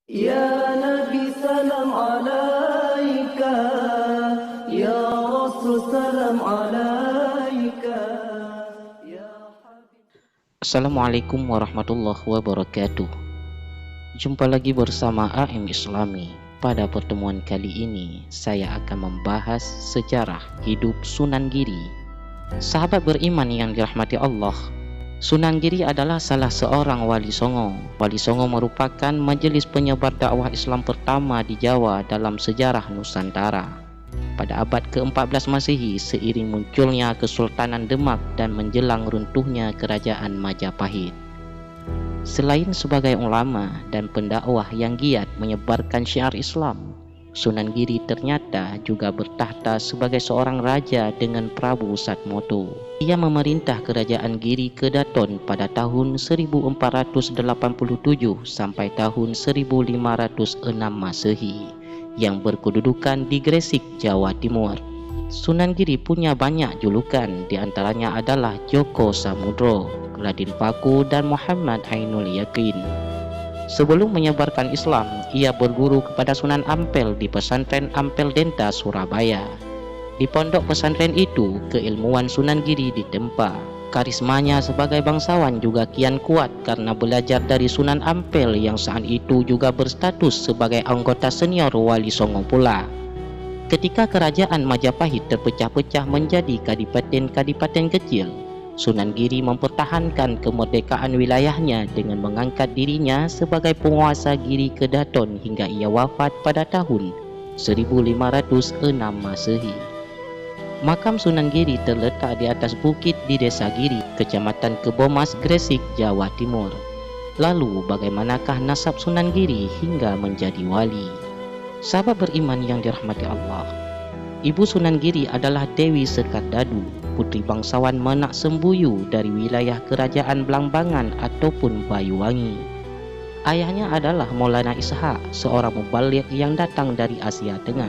Ya Nabi salam alaika, Ya Rasul salam alaika, Ya Habib. Assalamualaikum warahmatullahi wabarakatuh. Jumpa lagi bersama AM Islami. Pada pertemuan kali ini, saya akan membahas sejarah hidup Sunan Giri. Sahabat beriman yang dirahmati Allah, Sunan Giri adalah salah seorang wali songo. Wali songo merupakan majelis penyebar dakwah Islam pertama di Jawa dalam sejarah Nusantara. Pada abad ke-14 Masehi, seiring munculnya Kesultanan Demak dan menjelang runtuhnya Kerajaan Majapahit. Selain sebagai ulama dan pendakwah yang giat menyebarkan syiar Islam, Sunan Giri ternyata juga bertahta sebagai seorang raja dengan Prabu Satmoto. Ia memerintah kerajaan Giri Kedaton pada tahun 1487 sampai tahun 1506 Masehi yang berkedudukan di Gresik, Jawa Timur. Sunan Giri punya banyak julukan, di antaranya adalah Joko Samudro, Raden Paku, dan Muhammad Ainul Yakin. Sebelum menyebarkan Islam, ia berguru kepada Sunan Ampel di pesantren Ampel Denta, Surabaya. Di pondok pesantren itu, keilmuan Sunan Giri ditempa. Karismanya sebagai bangsawan juga kian kuat karena belajar dari Sunan Ampel yang saat itu juga berstatus sebagai anggota senior Wali Songo pula. Ketika kerajaan Majapahit terpecah-pecah menjadi kadipaten-kadipaten kecil, Sunan Giri mempertahankan kemerdekaan wilayahnya dengan mengangkat dirinya sebagai penguasa Giri Kedaton hingga ia wafat pada tahun 1506 Masehi. Makam Sunan Giri terletak di atas bukit di Desa Giri, Kecamatan Kebomas, Gresik, Jawa Timur. Lalu bagaimanakah nasab Sunan Giri hingga menjadi wali? Sahabat beriman yang dirahmati Allah, Ibu Sunan Giri adalah Dewi Sekardadu, putri bangsawan Menak Sembuyu dari wilayah Kerajaan Blambangan ataupun Bayuwangi. Ayahnya adalah Maulana Ishaq, seorang mubaligh yang datang dari Asia Tengah.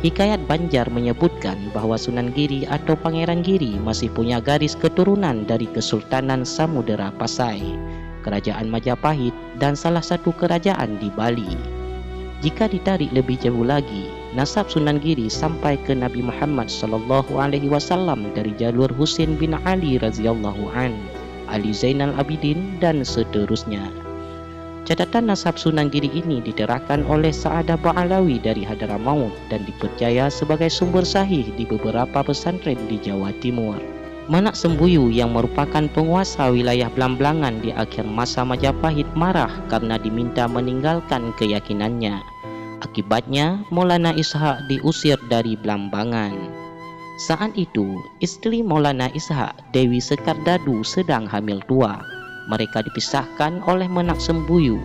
Hikayat Banjar menyebutkan bahwa Sunan Giri atau Pangeran Giri masih punya garis keturunan dari Kesultanan Samudera Pasai, Kerajaan Majapahit, dan salah satu kerajaan di Bali. Jika ditarik lebih jauh lagi, nasab Sunan Giri sampai ke Nabi Muhammad SAW dari jalur Husain bin Ali radhiyallahu an, Ali Zainal Abidin, dan seterusnya. Catatan nasab Sunan Giri ini diterangkan oleh Sa'adah Ba'alawi dari Hadramaut dan dipercaya sebagai sumber sahih di beberapa pesantren di Jawa Timur. Menak Sembuyu yang merupakan penguasa wilayah Blambangan di akhir masa Majapahit marah karena diminta meninggalkan keyakinannya. Akibatnya, Maulana Ishaq diusir dari Blambangan. Saat itu, istri Maulana Ishaq, Dewi Sekardadu, sedang hamil tua. Mereka dipisahkan oleh Menak Sembuyu.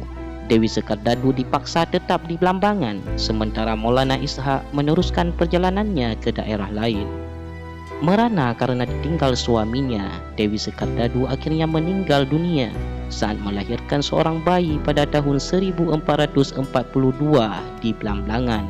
Dewi Sekardadu dipaksa tetap di Blambangan, sementara Maulana Ishaq meneruskan perjalanannya ke daerah lain. Merana karena ditinggal suaminya, Dewi Sekardadu akhirnya meninggal dunia saat melahirkan seorang bayi pada tahun 1442 di Blambangan.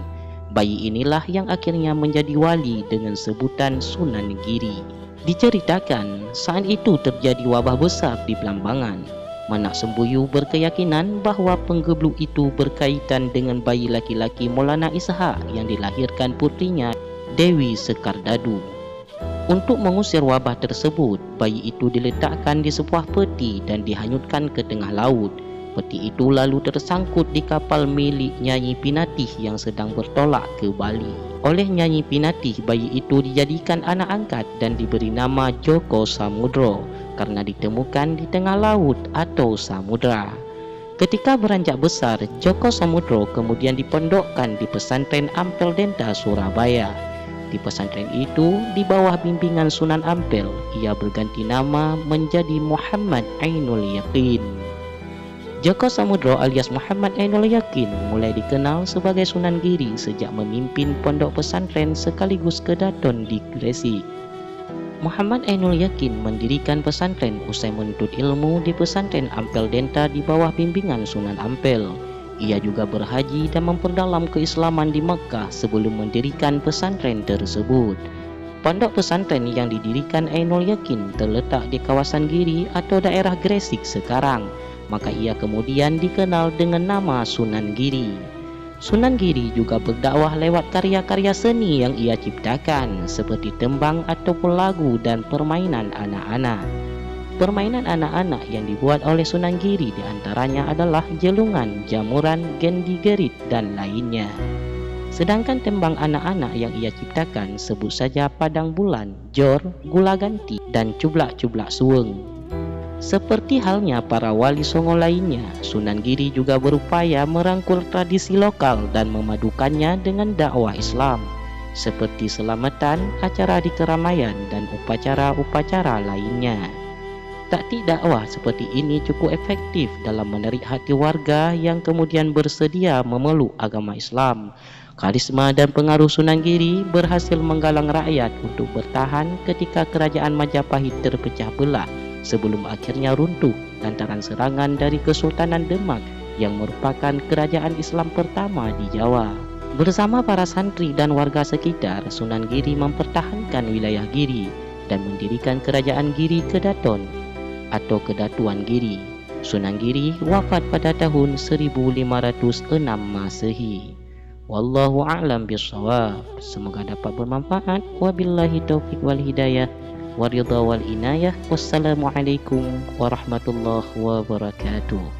Bayi inilah yang akhirnya menjadi wali dengan sebutan Sunan Giri. Diceritakan saat itu terjadi wabah besar di Blambangan. Menak Sembuyu berkeyakinan bahwa penggebluk itu berkaitan dengan bayi laki-laki Maulana Ishaq yang dilahirkan putrinya Dewi Sekardadu. Untuk mengusir wabah tersebut, bayi itu diletakkan di sebuah peti dan dihanyutkan ke tengah laut. Peti itu lalu tersangkut di kapal milik Nyai Pinatih yang sedang bertolak ke Bali. Oleh Nyai Pinatih, bayi itu dijadikan anak angkat dan diberi nama Joko Samudro karena ditemukan di tengah laut atau samudra. Ketika beranjak besar, Joko Samudro kemudian dipondokkan di pesantren Ampel Denta, Surabaya. Di pesantren itu, di bawah bimbingan Sunan Ampel, ia berganti nama menjadi Muhammad Ainul Yakin. Joko Samudro alias Muhammad Ainul Yakin mulai dikenal sebagai Sunan Giri sejak memimpin pondok pesantren sekaligus kedaton di Gresik. Muhammad Ainul Yakin mendirikan pesantren usai menuntut ilmu di pesantren Ampel Denta di bawah bimbingan Sunan Ampel. Ia juga berhaji dan memperdalam keislaman di Mekah sebelum mendirikan pesantren tersebut. Pondok pesantren yang didirikan Ainul Yakin terletak di kawasan Giri atau daerah Gresik sekarang. maka ia kemudian dikenal dengan nama Sunan Giri. Sunan Giri juga berdakwah lewat karya-karya seni yang ia ciptakan seperti tembang ataupun lagu dan permainan anak-anak. Permainan anak-anak yang dibuat oleh Sunan Giri diantaranya adalah jelungan, jamuran, gendigerit, dan lainnya. Sedangkan tembang anak-anak yang ia ciptakan sebut saja Padang Bulan, Jor, Gula Ganti, dan Cublak-Cublak Suweng. Seperti halnya para wali songo lainnya, Sunan Giri juga berupaya merangkul tradisi lokal dan memadukannya dengan dakwah Islam, seperti selamatan, acara di keramaian, dan upacara-upacara lainnya. Taktik dakwah seperti ini cukup efektif dalam menarik hati warga yang kemudian bersedia memeluk agama Islam. Karisma dan pengaruh Sunan Giri berhasil menggalang rakyat untuk bertahan ketika kerajaan Majapahit terpecah belah sebelum akhirnya runtuh lantaran serangan dari Kesultanan Demak yang merupakan kerajaan Islam pertama di Jawa. Bersama para santri dan warga sekitar, Sunan Giri mempertahankan wilayah Giri dan mendirikan kerajaan Giri Kedaton atau Kedatuan Giri. Sunan Giri wafat pada tahun 1506 Masehi. Wallahu a'lam bishawab. Semoga dapat bermanfaat. Wabillahi taufiq wal hidayah wa ridha wal inayah. Wassalamualaikum warahmatullahi wabarakatuh.